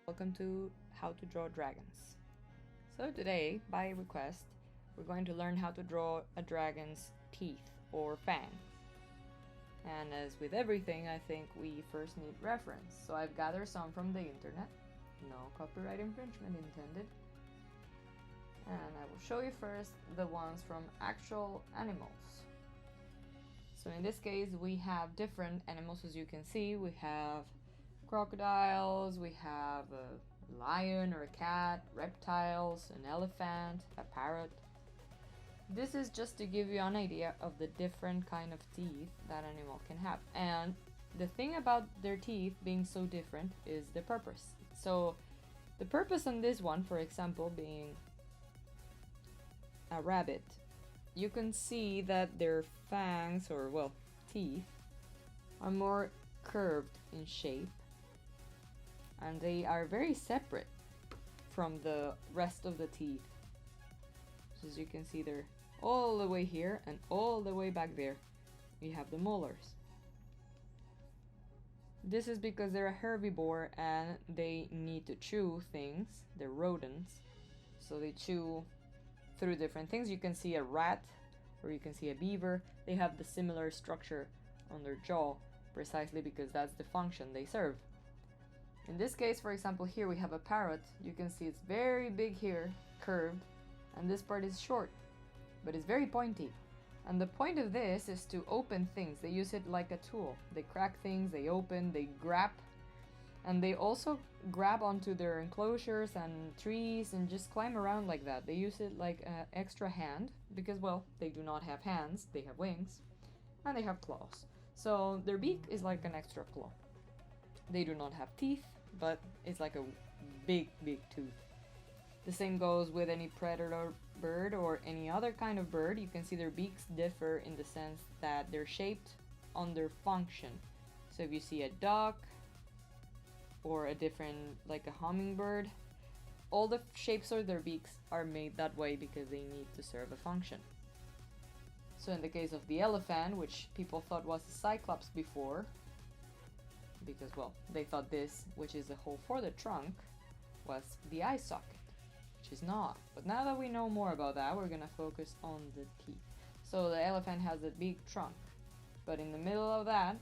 Welcome to How to Draw Dragons. So today, by request, we're going to learn how to draw a dragon's teeth or fangs. And as with everything, I think we first need reference. So I've gathered some from the internet. No copyright infringement intended. And I will show you first the ones from actual animals. So in this case, we have different animals. As you can see, we have crocodiles, we have a lion or a cat, reptiles, an elephant, a parrot. This is just to give you an idea of the different kind of teeth that animal can have. And the thing about their teeth being so different is the purpose. So the purpose on this one, for example, being a rabbit, you can see that their fangs, or well, teeth, are more curved in shape, and they are very separate from the rest of the teeth. So as you can see, they're all the way here and all the way back there. We have the molars. This is because they're a herbivore and they need to chew things. They're rodents, so they chew through different things. You can see a rat or you can see a beaver. They have the similar structure on their jaw precisely because that's the function they serve. In this case, for example, here we have a parrot. You can see it's very big here, curved, and this part is short, but it's very pointy. And the point of this is to open things. They use it like a tool. They crack things, they open, they grab, and they also grab onto their enclosures and trees and just climb around like that. They use it like an extra hand because, well, they do not have hands, they have wings, and they have claws. So their beak is like an extra claw. They do not have teeth, but it's like a big tooth. The same goes with any predator bird or any other kind of bird. You can see their beaks differ in the sense that they're shaped on their function. So if you see a duck or a different, like a hummingbird, all the shapes of their beaks are made that way because they need to serve a function. So in the case of the elephant, which people thought was a cyclops before, because, well, they thought this, which is the hole for the trunk, was the eye socket, which is not. But now that we know more about that, we're gonna focus on the teeth. So the elephant has a big trunk, but in the middle of that,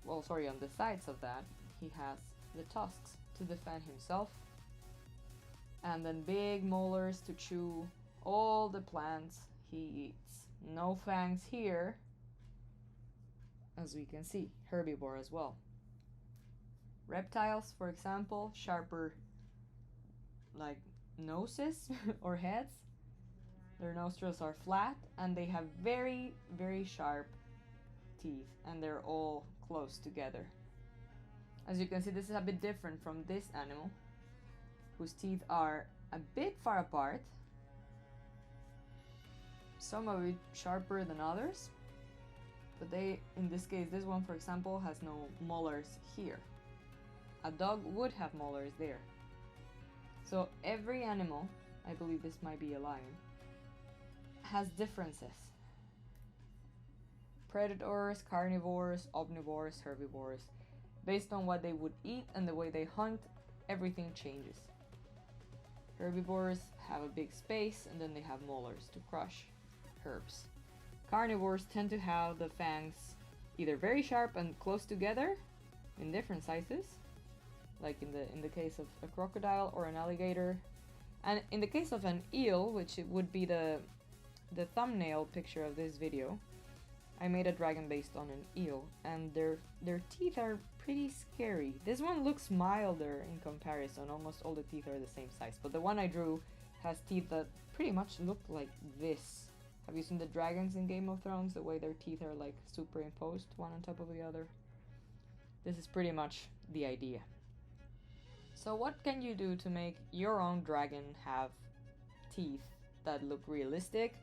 well, sorry, on the sides of that, he has the tusks to defend himself, and then big molars to chew all the plants he eats. No fangs here, as we can see, herbivore as well. Reptiles, for example, sharper like noses or heads. Their nostrils are flat and they have very sharp teeth, and they're all close together. As you can see, this is a bit different from this animal, whose teeth are a bit far apart, some of it sharper than others. But they, in this case, this one, for example, has no molars here. A dog would have molars there. So every animal, I believe this might be a lion, has differences. Predators, carnivores, omnivores, herbivores, based on what they would eat and the way they hunt, everything changes. Herbivores have a big space and then they have molars to crush herbs. Carnivores tend to have the fangs either very sharp and close together in different sizes, like in the case of a crocodile or an alligator. And in the case of an eel, which it would be the thumbnail picture of this video, I made a dragon based on an eel, and their teeth are pretty scary. This one looks milder in comparison, almost all the teeth are the same size, but the one I drew has teeth that pretty much look like this. Have you seen the dragons in Game of Thrones? The way their teeth are like superimposed one on top of the other. This is pretty much the idea. So what can you do to make your own dragon have teeth that look realistic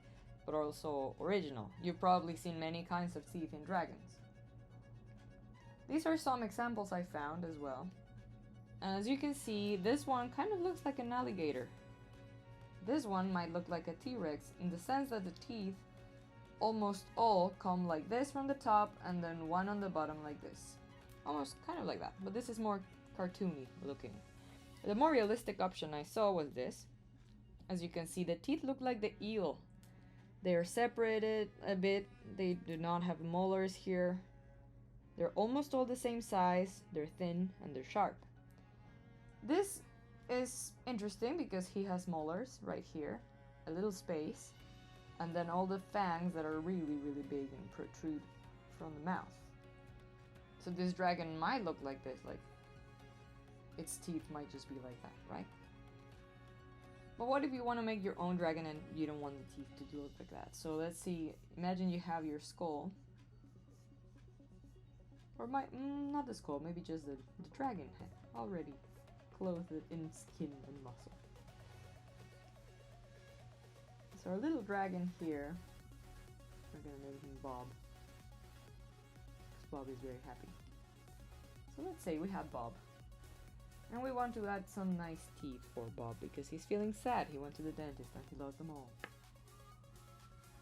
but also original? You've probably seen many kinds of teeth in dragons. These are some examples I found as well. And as you can see, this one kind of looks like an alligator. This one might look like a T-Rex in the sense that the teeth almost all come like this from the top and then one on the bottom like this. Almost kind of like that, but this is more cartoony looking. The more realistic option I saw was this. As you can see, the teeth look like the eel. They are separated a bit. They do not have molars here. They're almost all the same size. They're thin and they're sharp. This is interesting because he has molars right here, a little space, and then all the fangs that are really, really big and protrude from the mouth. So this dragon might look like this, like its teeth might just be like that, right? But what if you want to make your own dragon and you don't want the teeth to look like that? So let's see, imagine you have your skull. Or not the skull, maybe just the dragon head, already clothed in skin and muscle. So our little dragon here, we're gonna name him Bob. Because Bob is very happy. So let's say we have Bob. And we want to add some nice teeth for Bob because he's feeling sad. He went to the dentist and he lost them all.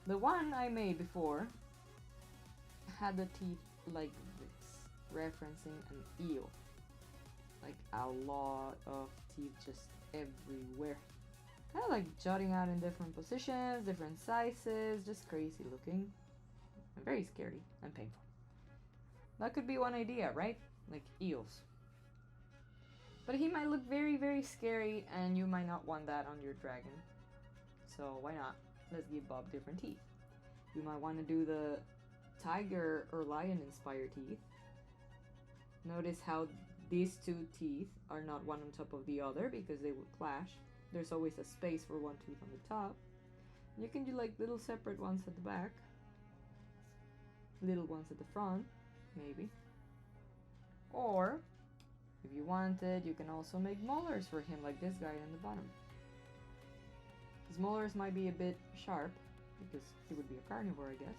The one I made before had the teeth like this, referencing an eel. Like a lot of teeth just everywhere. Kind of like jutting out in different positions, different sizes, just crazy looking. And very scary and painful. That could be one idea, right? Like eels. But he might look very, very scary and you might not want that on your dragon. So why not? Let's give Bob different teeth. You might want to do the tiger or lion inspired teeth. Notice how these two teeth are not one on top of the other because they would clash. There's always a space for one tooth on the top. You can do like little separate ones at the back. Little ones at the front, maybe. Or, if you wanted, you can also make molars for him like this guy on the bottom. His molars might be a bit sharp because he would be a carnivore, I guess.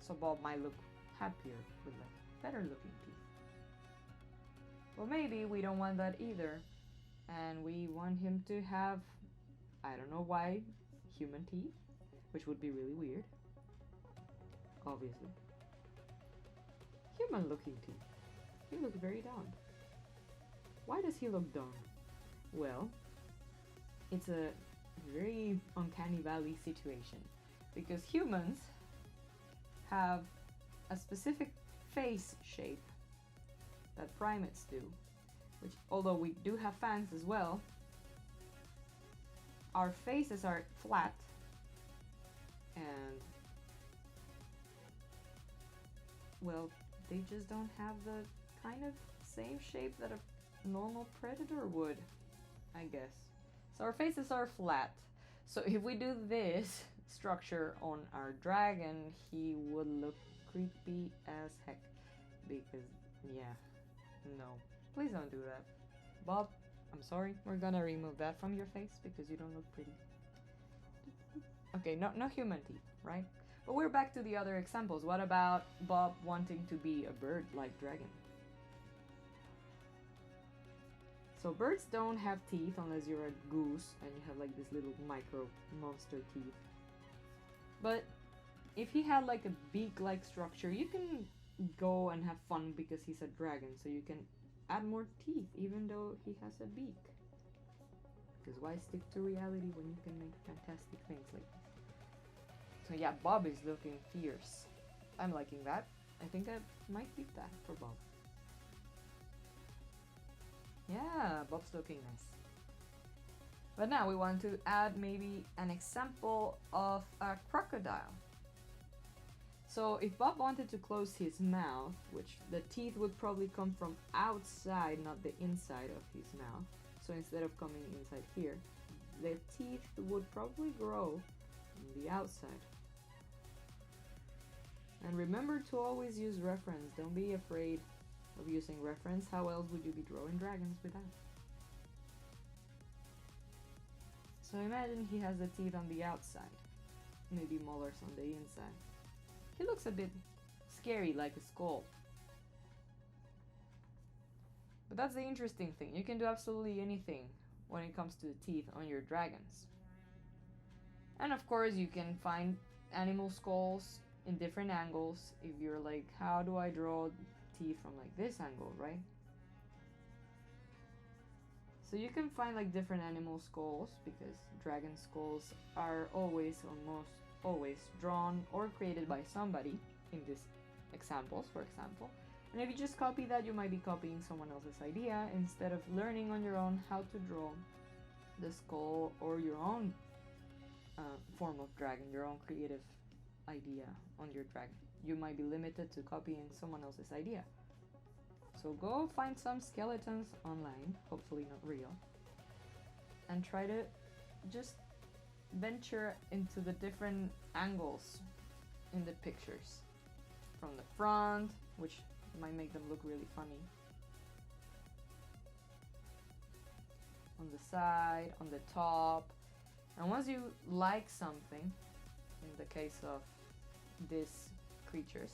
So Bob might look happier with like better looking teeth. Well, maybe we don't want that either. And we want him to have, I don't know why, human teeth, which would be really weird. Obviously. Human looking teeth. He looks very dumb. Why does he look dumb? Well, it's a very uncanny valley situation because humans have a specific face shape that primates do, which although we do have fangs as well, our faces are flat and well, they just don't have the kind of same shape that a normal predator would, I guess. So our faces are flat. So if we do this structure on our dragon, he would look creepy as heck. Because, yeah, no. Please don't do that. Bob, I'm sorry. We're gonna remove that from your face because you don't look pretty. Okay, no human teeth, right? But we're back to the other examples. What about Bob wanting to be a bird like dragon? So birds don't have teeth unless you're a goose and you have like this little micro monster teeth. But if he had like a beak-like structure, you can go and have fun because he's a dragon. So you can add more teeth even though he has a beak. Because why stick to reality when you can make fantastic things like this? So yeah, Bob is looking fierce. I'm liking that. I think I might keep that for Bob. Yeah, Bob's looking nice. But now we want to add maybe an example of a crocodile. So if Bob wanted to close his mouth, which the teeth would probably come from outside, not the inside of his mouth. So instead of coming inside here, the teeth would probably grow on the outside. And remember to always use reference. Don't be afraid of using reference. How else would you be drawing dragons without? So imagine he has the teeth on the outside, maybe molars on the inside. He looks a bit scary, like a skull. But that's the interesting thing. You can do absolutely anything when it comes to the teeth on your dragons. And of course you can find animal skulls in different angles. If you're like, how do I draw teeth from like this angle, right? So you can find like different animal skulls, because dragon skulls are always, almost always, drawn or created by somebody in these examples, for example. And if you just copy that, you might be copying someone else's idea instead of learning on your own how to draw the skull or your own form of dragon, your own creative idea on your dragon. You might be limited to copying someone else's idea. So go find some skeletons online, hopefully not real, and try to just venture into the different angles in the pictures. From the front, which might make them look really funny. On the side, on the top. And once you like something, in the case of these creatures,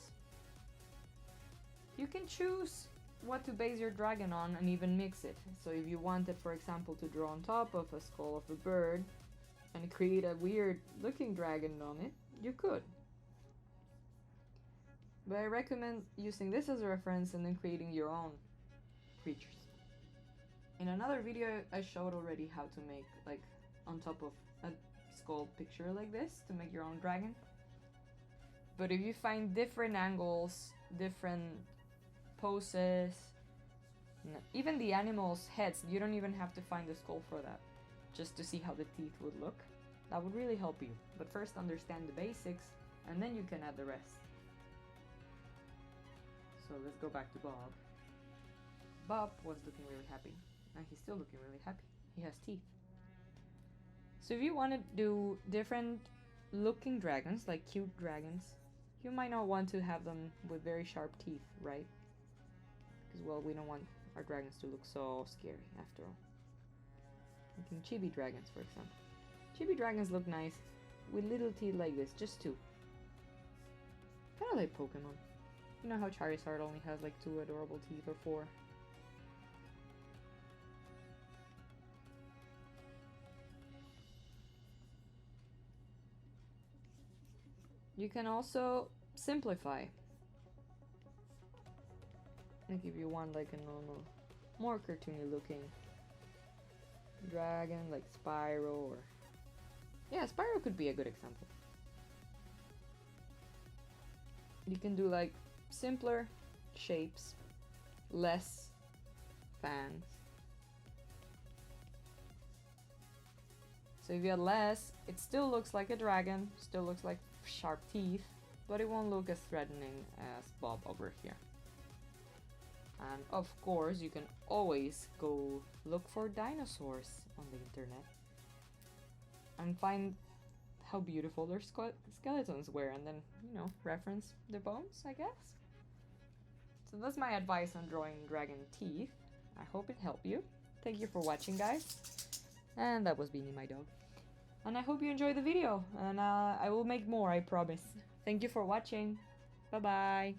you can choose what to base your dragon on and even mix it. So if you wanted, for example, to draw on top of a skull of a bird and create a weird looking dragon on it, you could. But I recommend using this as a reference and then creating your own creatures. In another video I showed already how to make, like, on top of a skull picture like this, to make your own dragon. But if you find different angles, different poses, even the animals' heads, you don't even have to find the skull for that, just to see how the teeth would look. That would really help you. But first understand the basics, and then you can add the rest. So let's go back to Bob. Bob was looking really happy, and he's still looking really happy. He has teeth. So if you want to do different looking dragons, like cute dragons, you might not want to have them with very sharp teeth, right? Because, well, we don't want our dragons to look so scary after all. Making chibi dragons, for example. Chibi dragons look nice with little teeth like this, just two. Kind of like Pokemon. You know how Charizard only has like 2 adorable teeth, or 4? You can also simplify. Like if you want like a normal, more cartoony looking dragon, like Spyro, or... yeah, Spyro could be a good example. You can do like simpler shapes, less fans. So if you add less, it still looks like a dragon, still looks like sharp teeth, but it won't look as threatening as Bob over here. And of course, you can always go look for dinosaurs on the internet and find how beautiful their skeletons were, and then, you know, reference the bones, I guess. So that's my advice on drawing dragon teeth. I hope it helped you. Thank you for watching, guys. And that was Beanie, my dog. And I hope you enjoyed the video, and I will make more, I promise. Thank you for watching. Bye-bye.